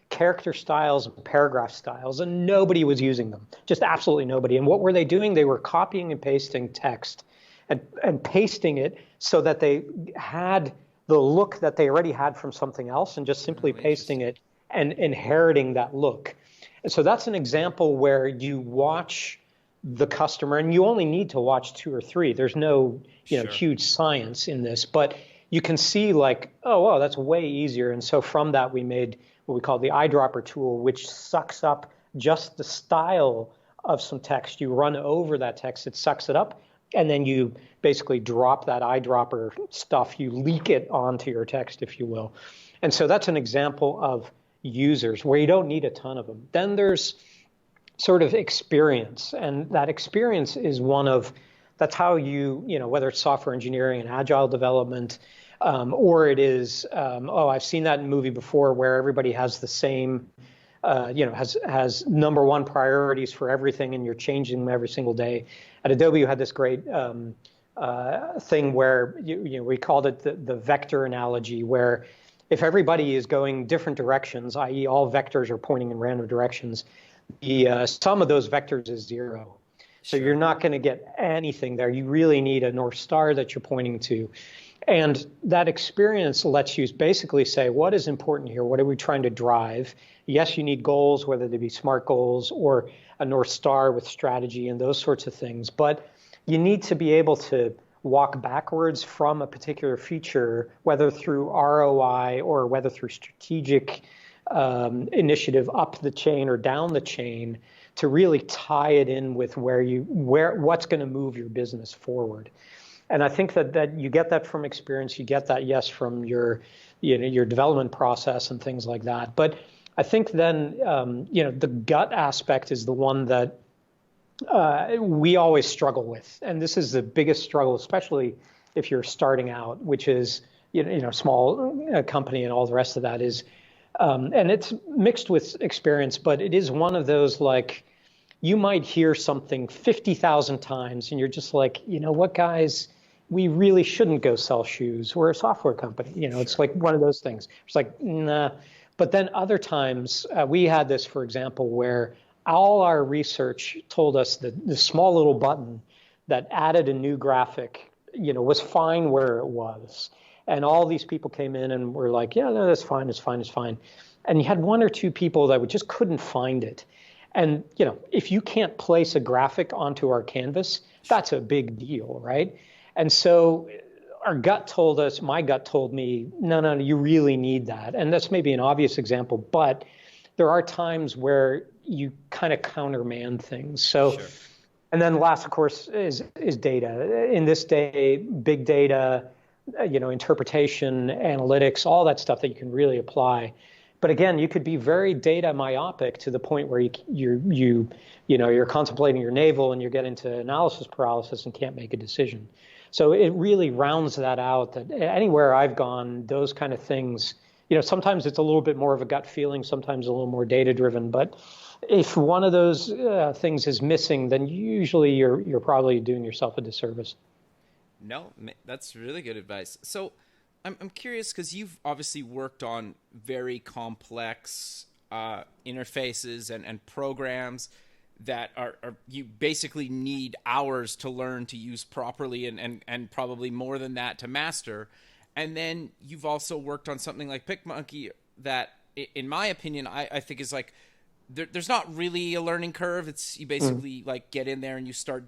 character styles and paragraph styles, and nobody was using them, just absolutely nobody. And what were they doing? They were copying and pasting text and pasting it so that they had the look that they already had from something else, and just simply pasting it and inheriting that look. And so that's an example where you watch the customer, and you only need to watch 2 or 3. There's no huge science in this, but you can see like, oh, wow, that's way easier. And so from that, we made what we call the eyedropper tool, which sucks up just the style of some text. You run over that text, it sucks it up, and then you basically drop that eyedropper stuff. You leak it onto your text, if you will. And so that's an example of users where you don't need a ton of them. Then there's sort of experience, and that experience is that's how you whether it's software engineering and agile development, or it is, I've seen that in a movie before where everybody has the same, has number one priorities for everything, and you're changing them every single day. At Adobe, you had this great thing where we called it the vector analogy, where if everybody is going different directions, i.e. all vectors are pointing in random directions, the sum of those vectors is 0. So you're not going to get anything there. You really need a North Star that you're pointing to. And that experience lets you basically say, what is important here? What are we trying to drive? Yes, you need goals, whether they be SMART goals or a North Star with strategy and those sorts of things. But you need to be able to walk backwards from a particular feature, whether through ROI or whether through strategic initiative up the chain or down the chain, to really tie it in with what's going to move your business forward. And I think that you get that from experience. You get that, yes, from your development process and things like that. But I think then the gut aspect is the one that we always struggle with, and this is the biggest struggle, especially if you're starting out, which is small company and all the rest of that is, and it's mixed with experience, but it is one of those, like, you might hear something 50,000 times, and you're just like, what, guys, we really shouldn't go sell shoes. We're a software company. Sure. It's like one of those things. It's like, nah. But then other times, we had this, for example, where all our research told us that the small little button that added a new graphic, was fine where it was. And all these people came in and were like, yeah, no, that's fine, it's fine, it's fine. And you had one or two people that just couldn't find it. And, if you can't place a graphic onto our canvas, that's a big deal, right? And so my gut told me, no, you really need that. And that's maybe an obvious example, but there are times where you kind of countermand things. So, sure. And then last, of course, is data. In this day, big data, interpretation, analytics, all that stuff that you can really apply. But again, you could be very data myopic to the point where you're contemplating your navel and you get into analysis paralysis and can't make a decision. So it really rounds that out. That anywhere I've gone, those kind of things, sometimes it's a little bit more of a gut feeling, sometimes a little more data driven. But if one of those things is missing, then usually you're probably doing yourself a disservice. No, that's really good advice. So I'm curious because you've obviously worked on very complex interfaces and programs that are you basically need hours to learn to use properly and probably more than that to master. And then you've also worked on something like PicMonkey that, in my opinion, I think is like there's not really a learning curve. It's you basically like get in there and you start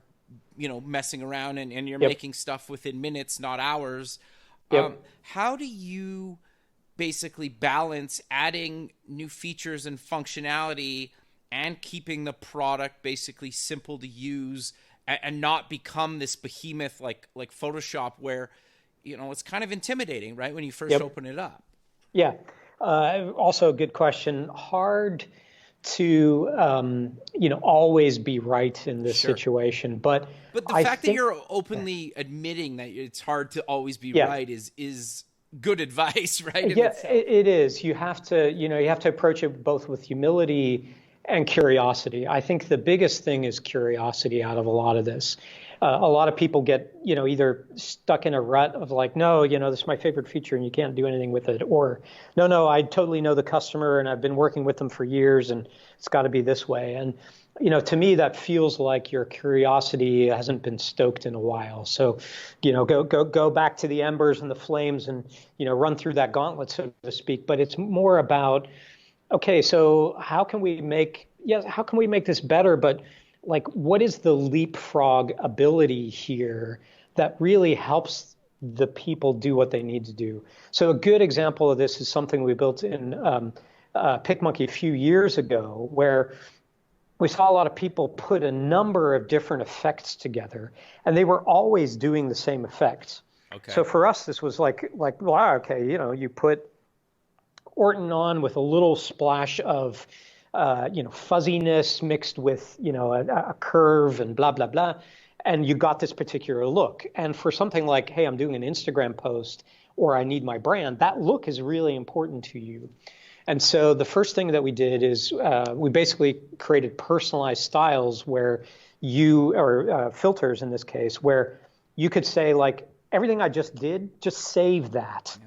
messing around and you're making stuff within minutes, not hours. Yep. How do you basically balance adding new features and functionality and keeping the product basically simple to use and not become this behemoth like Photoshop where, it's kind of intimidating, right, when you first open it up? Yeah. Also a good question. Hard to, always be right in this situation. But the fact that you're openly admitting that it's hard to always be right is good advice, right? Yeah, it is. You have to approach it both with humility and curiosity. I think the biggest thing is curiosity out of a lot of this. A lot of people get, either stuck in a rut of like, no, this is my favorite feature and you can't do anything with it. Or, no, I totally know the customer and I've been working with them for years and it's got to be this way. And, to me, that feels like your curiosity hasn't been stoked in a while. So, go back to the embers and the flames and, run through that gauntlet, so to speak. But it's more about, okay, so how can we make this better? But like, what is the leapfrog ability here that really helps the people do what they need to do? So a good example of this is something we built in PicMonkey a few years ago, where we saw a lot of people put a number of different effects together, and they were always doing the same effects. Okay. So for us, this was like, wow, okay, you put Orton on with a little splash of fuzziness mixed with, a curve and blah, blah, blah. And you got this particular look. And for something like, hey, I'm doing an Instagram post or I need my brand, that look is really important to you. And so the first thing that we did is we basically created personalized styles where filters in this case, where you could say like, everything I just did, just save that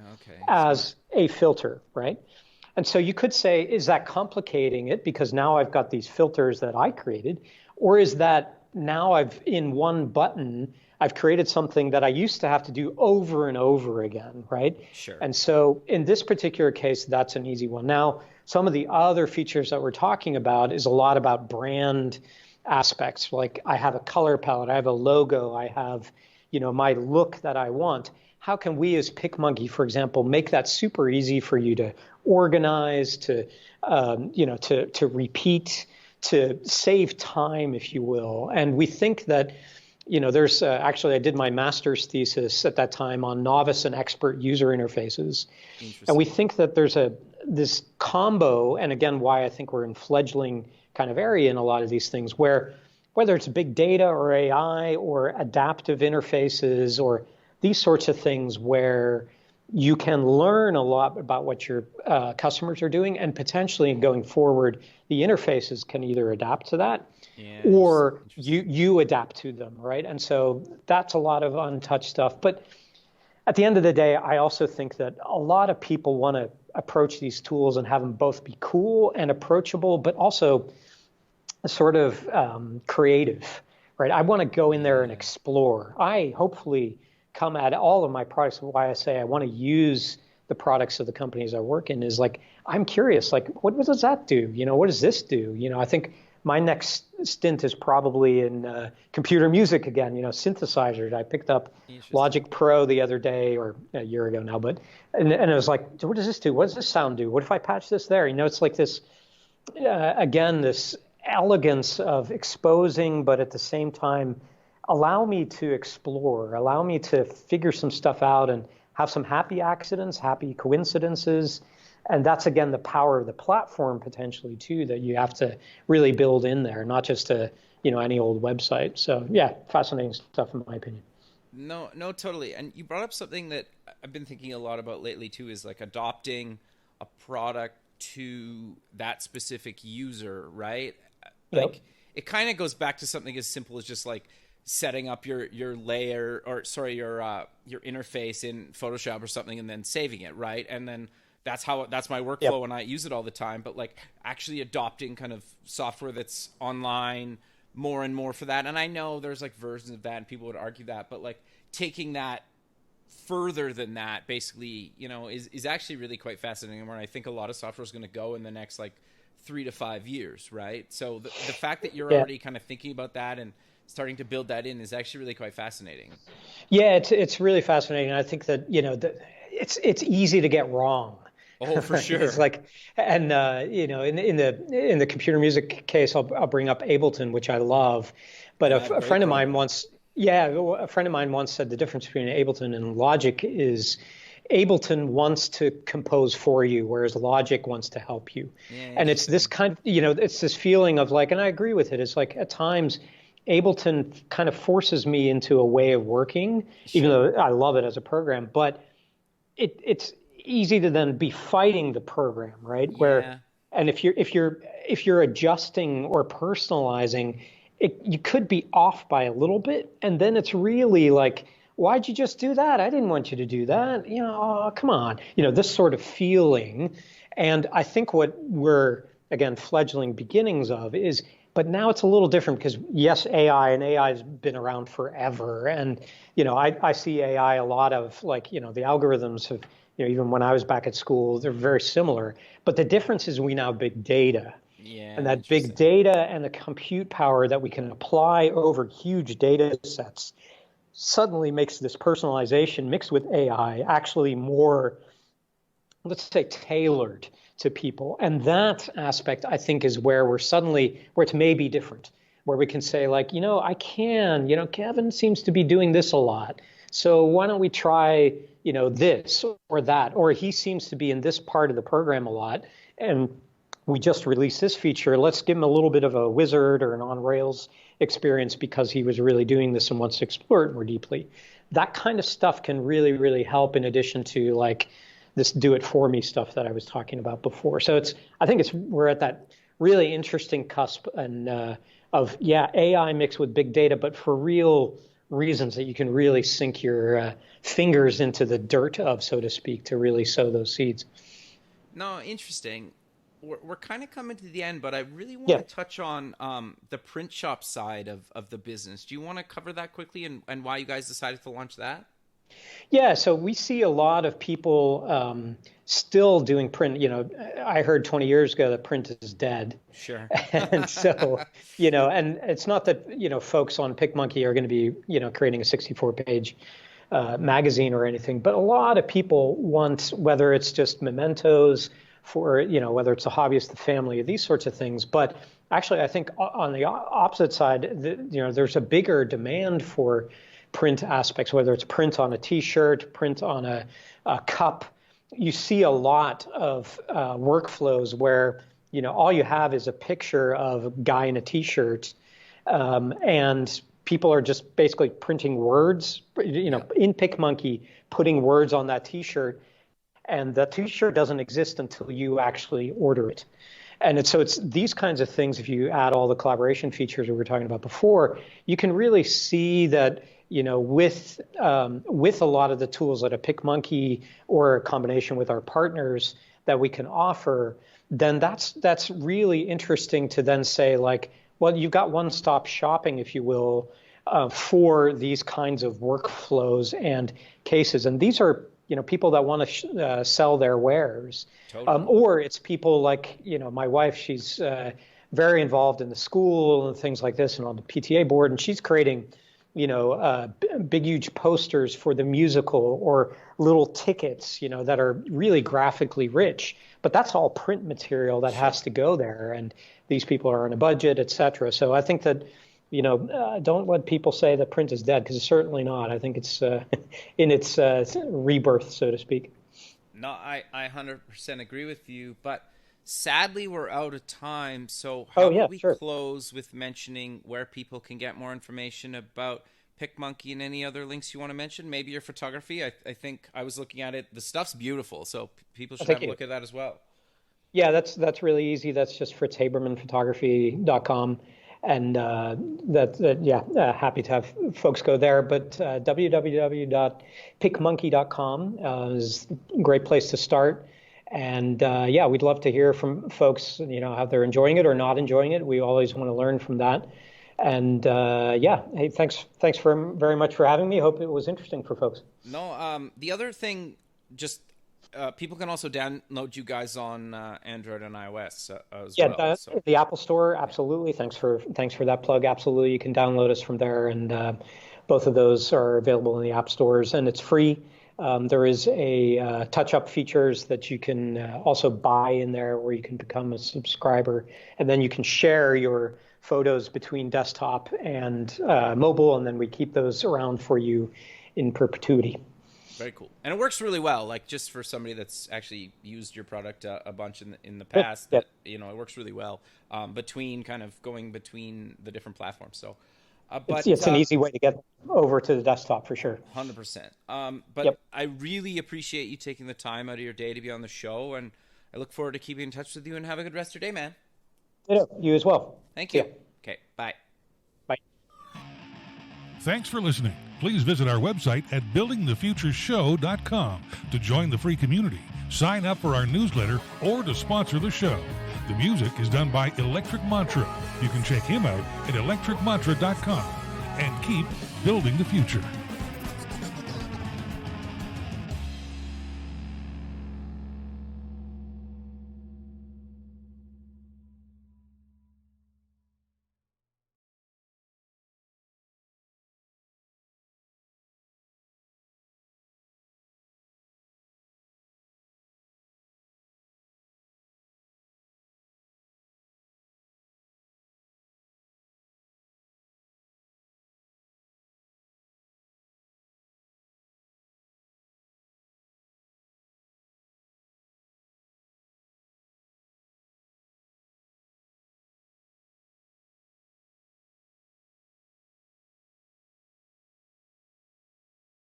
as a filter, right? And so you could say, is that complicating it because now I've got these filters that I created? Or is that now in one button, I've created something that I used to have to do over and over again, right? Sure. And so in this particular case, that's an easy one. Now, some of the other features that we're talking about is a lot about brand aspects. Like I have a color palette, I have a logo, I have, my look that I want. How can we as PicMonkey, for example, make that super easy for you to organize, to repeat, to save time, if you will? And we think that, there's actually, I did my master's thesis at that time on novice and expert user interfaces. And we think that there's this combo, and again, why I think we're in fledgling kind of area in a lot of these things, where whether it's big data or AI or adaptive interfaces or these sorts of things where you can learn a lot about what your customers are doing, and potentially going forward, the interfaces can either adapt to that or you adapt to them, right? And so that's a lot of untouched stuff. But at the end of the day, I also think that a lot of people want to approach these tools and have them both be cool and approachable, but also sort of creative, right? I want to go in there and explore. I hopefully come at all of my products, why I say I want to use the products of the companies I work in is like, I'm curious, like, what does that do? What does this do? I think my next stint is probably in computer music again, synthesizers. I picked up Logic Pro the other day, or a year ago now, and it was like, what does this do? What does this sound do? What if I patch this there? It's like this, again, this elegance of exposing, but at the same time, allow me to explore, allow me to figure some stuff out and have some happy accidents, happy coincidences. And that's, again, the power of the platform potentially, too, that you have to really build in there, not just any old website. So, yeah, fascinating stuff, in my opinion. No, totally. And you brought up something that I've been thinking a lot about lately, too, is like adopting a product to that specific user, right? Yep. Like, it kind of goes back to something as simple as just like setting up your layer, or sorry, your interface in Photoshop or something, and then saving it, right? And then that's my workflow, and I use it all the time. But like actually adopting kind of software that's online more and more for that. And I know there's like versions of that, and people would argue that, but like taking that further than that, basically, is actually really quite fascinating. Where I think a lot of software is going to go in the next like 3 to 5 years, right? So the fact that you're already kind of thinking about that and starting to build that in is actually really quite fascinating. Yeah, it's really fascinating. I think that it's easy to get wrong. Oh, for sure. It's like, and in the computer music case, I'll bring up Ableton, which I love. But a friend of mine once said the difference between Ableton and Logic is Ableton wants to compose for you, whereas Logic wants to help you. Yeah, and it's this kind of, it's this feeling of like, and I agree with it. It's like at times Ableton kind of forces me into a way of working, even though I love it as a program, but it's easy to then be fighting the program, right? And if you're adjusting or personalizing, you could be off by a little bit, and then it's really like, why'd you just do that? I didn't want you to do that. Oh, come on. This sort of feeling. And I think what we're, again, fledgling beginnings of is, but now it's a little different because, yes, AI has been around forever. And, I see AI a lot of like, the algorithms have, even when I was back at school, they're very similar. But the difference is we now have big data. Yeah, and that big data and the compute power that we can apply over huge data sets suddenly makes this personalization mixed with AI actually more, let's say, tailored to people. And that aspect, I think, is where where it's maybe different, where we can say like, Kevin seems to be doing this a lot. So why don't we try, this or that, or he seems to be in this part of the program a lot, and we just released this feature. Let's give him a little bit of a wizard or an on-rails experience because he was really doing this and wants to explore it more deeply. That kind of stuff can really, really help in addition to like this do-it-for-me stuff that I was talking about before. So I think we're at that really interesting cusp and of AI mixed with big data, but for real reasons that you can really sink your fingers into the dirt of, so to speak, to really sow those seeds. No, interesting. We're kind of coming to the end, but I really want to touch on the print shop side of the business. Do you want to cover that quickly and why you guys decided to launch that? Yeah, so we see a lot of people still doing print. I heard 20 years ago that print is dead. Sure. And so, and it's not that, folks on PicMonkey are going to be, creating a 64-page magazine or anything, but a lot of people want, whether it's just mementos for, whether it's a hobbyist, the family, these sorts of things. But actually, I think on the opposite side, there's a bigger demand for print aspects, whether it's print on a T-shirt, print on a cup. You see a lot of workflows where, all you have is a picture of a guy in a T-shirt, and people are just basically printing words, in PicMonkey, putting words on that T-shirt, and the T-shirt doesn't exist until you actually order it. And so it's these kinds of things, if you add all the collaboration features we were talking about before, you can really see that, with a lot of the tools that a PicMonkey or a combination with our partners that we can offer, then that's really interesting to then say like, well, you've got one-stop shopping, if you will, for these kinds of workflows and cases. And these are, people that want to sell their wares. Totally. Or it's people like, my wife, she's very involved in the school and things like this and on the PTA board, and she's creating, big, huge posters for the musical or little tickets, that are really graphically rich. But that's all print material that has to go there. And these people are on a budget, et cetera. So I think that, don't let people say that print is dead, because it's certainly not. I think it's in its rebirth, so to speak. No, I 100% agree with you. But sadly, we're out of time. So how do we close with mentioning where people can get more information about PicMonkey and any other links you want to mention? Maybe your photography. I think I was looking at it. The stuff's beautiful. So people should have a look at that as well. Yeah, that's really easy. That's just FritzHabermannphotography.com. And happy to have folks go there. But www.picmonkey.com is a great place to start. And we'd love to hear from folks, how they're enjoying it or not enjoying it. We always want to learn from that. And hey, thanks very much for having me. Hope it was interesting for folks. No, the other thing, just people can also download you guys on Android and iOS as well. So. The Apple Store, absolutely. Thanks for that plug. Absolutely, you can download us from there, and both of those are available in the app stores, and it's free. There is a touch-up features that you can also buy in there, where you can become a subscriber, and then you can share your photos between desktop and mobile, and then we keep those around for you in perpetuity. Very cool. And it works really well, like just for somebody that's actually used your product a bunch in the past. Yep. It works really well between the different platforms. So, it's an easy way to get over to the desktop for sure. 100%. I really appreciate you taking the time out of your day to be on the show, and I look forward to keeping in touch with you, and have a good rest of your day, man. You as well. Thank you. Yeah. Okay, bye. Bye. Thanks for listening. Please visit our website at buildingthefutureshow.com to join the free community, sign up for our newsletter, or to sponsor the show. The music is done by Electric Mantra. You can check him out at electricmantra.com and keep building the future.